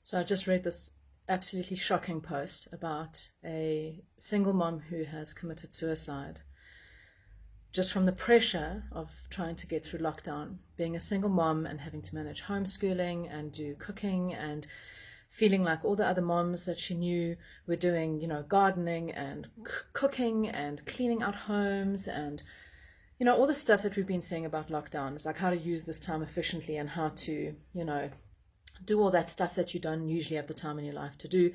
So I just read this absolutely shocking post about a single mom who has committed suicide just from the pressure of trying to get through lockdown, being a single mom and having to manage homeschooling and do cooking and feeling like all the other moms that she knew were doing, gardening and cooking and cleaning out homes and, all the stuff that we've been saying about lockdowns, like how to use this time efficiently and how to, do all that stuff that you don't usually have the time in your life to do.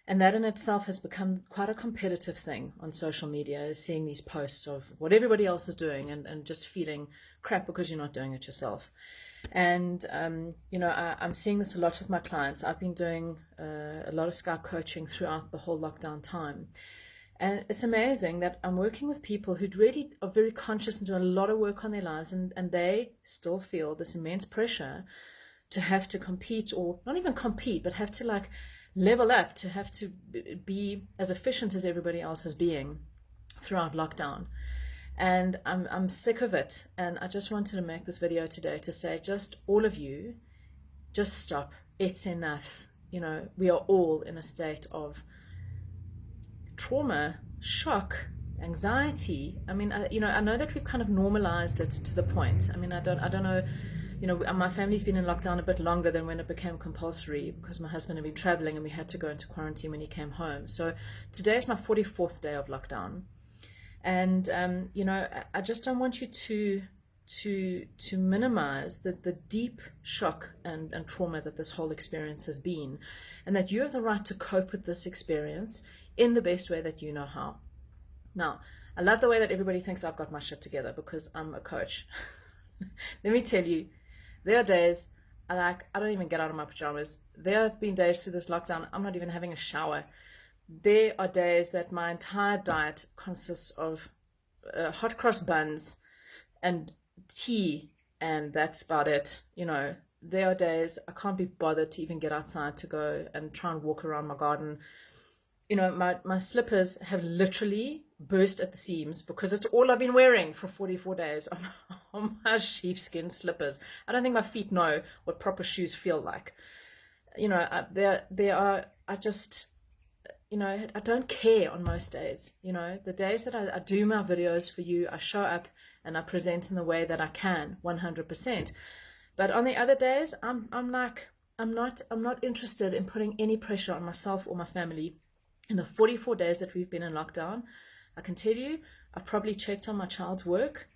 And that in itself has become quite a competitive thing on social media, is seeing these posts of what everybody else is doing and just feeling crap because you're not doing it yourself. And, I'm seeing this a lot with my clients. I've been doing a lot of Skype coaching throughout the whole lockdown time. And it's amazing that I'm working with people who really are very conscious and do a lot of work on their lives, and they still feel this immense pressure to have to compete, or not even compete, but have to level up, to have to be as efficient as everybody else is being throughout lockdown. And I'm sick of it. And I just wanted to make this video today to say, just all of you, just stop. It's enough. We are all in a state of trauma, shock, anxiety. I mean, I know that we've kind of normalized it to the point. I mean, I don't know. My family's been in lockdown a bit longer than when it became compulsory, because my husband had been traveling and we had to go into quarantine when he came home. So today is my 44th day of lockdown. And, I just don't want you to minimize the deep shock and trauma that this whole experience has been, and that you have the right to cope with this experience in the best way that you know how. Now, I love the way that everybody thinks I've got my shit together because I'm a coach. Let me tell you, there are days I don't even get out of my pajamas. There have been days through this lockdown I'm not even having a shower. There are days that my entire diet consists of hot cross buns and tea, and that's about it. There are days I can't be bothered to even get outside to go and try and walk around my garden. My slippers have literally burst at the seams because it's all I've been wearing for 44 days on my sheepskin slippers. I don't think my feet know what proper shoes feel like. I don't care on most days. The days that I do my videos for you, I show up and I present in the way that I can, 100%. But on the other days, I'm not interested in putting any pressure on myself or my family. In the 44 days that we've been in lockdown, I can tell you, I've probably checked on my child's work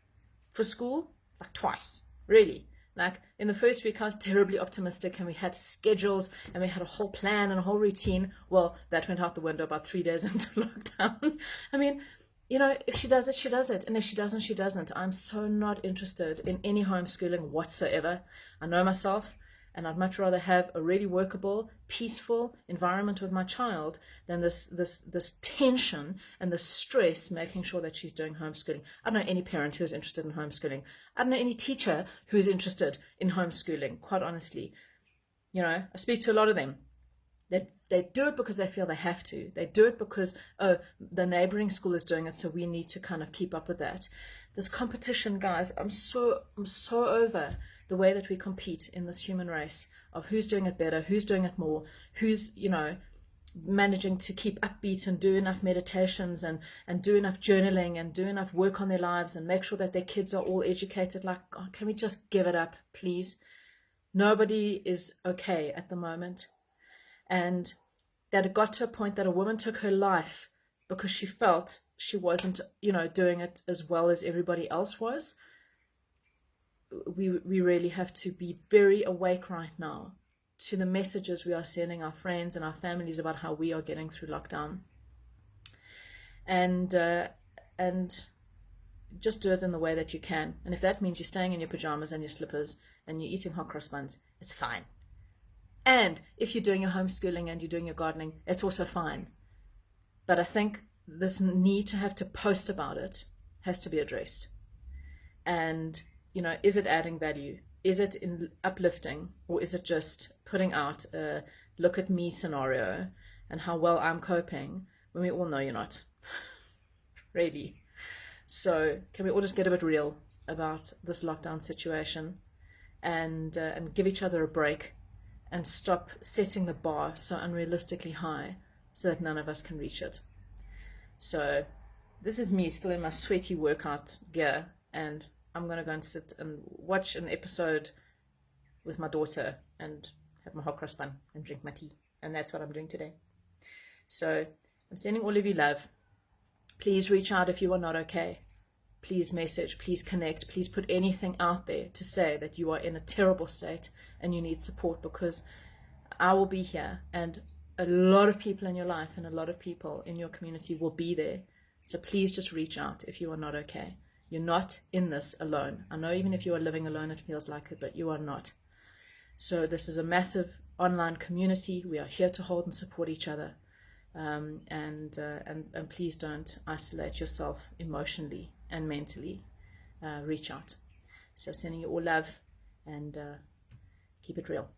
for school like twice, really. Like in the first week, I was terribly optimistic and we had schedules and we had a whole plan and a whole routine. Well, that went out the window about 3 days into lockdown. I mean, if she does it, she does it. And if she doesn't, she doesn't. I'm so not interested in any homeschooling whatsoever. I know myself. And I'd much rather have a really workable, peaceful environment with my child than this tension and the stress making sure that she's doing homeschooling. I don't know any parent who is interested in homeschooling. I don't know any teacher who is interested in homeschooling, quite honestly. I speak to a lot of them. They do it because they feel they have to. They do it because, the neighboring school is doing it, so we need to kind of keep up with that. This competition, guys, I'm so over the way that we compete in this human race of who's doing it better, who's doing it more, who's, managing to keep upbeat and do enough meditations and do enough journaling and do enough work on their lives and make sure that their kids are all educated. Can we just give it up, please? Nobody is okay at the moment. And that it got to a point that a woman took her life because she felt she wasn't, doing it as well as everybody else was. We really have to be very awake right now to the messages we are sending our friends and our families about how we are getting through lockdown. And just do it in the way that you can. And if that means you're staying in your pajamas and your slippers and you're eating hot cross buns, it's fine. And if you're doing your homeschooling and you're doing your gardening, it's also fine. But I think this need to have to post about it has to be addressed. And, is it adding value? Is it uplifting? Or is it just putting out a look at me scenario and how well I'm coping when we all know you're not? Really. So can we all just get a bit real about this lockdown situation and give each other a break and stop setting the bar so unrealistically high so that none of us can reach it. So this is me still in my sweaty workout gear, and I'm going to go and sit and watch an episode with my daughter and have my hot cross bun and drink my tea. And that's what I'm doing today. So I'm sending all of you love. Please reach out if you are not okay. Please message, please connect, please put anything out there to say that you are in a terrible state and you need support, because I will be here, and a lot of people in your life and a lot of people in your community will be there. So please just reach out if you are not okay. You're not in this alone. I know even if you are living alone, it feels like it, but you are not. So this is a massive online community. We are here to hold and support each other. And please don't isolate yourself emotionally and mentally. Reach out. So sending you all love, and keep it real.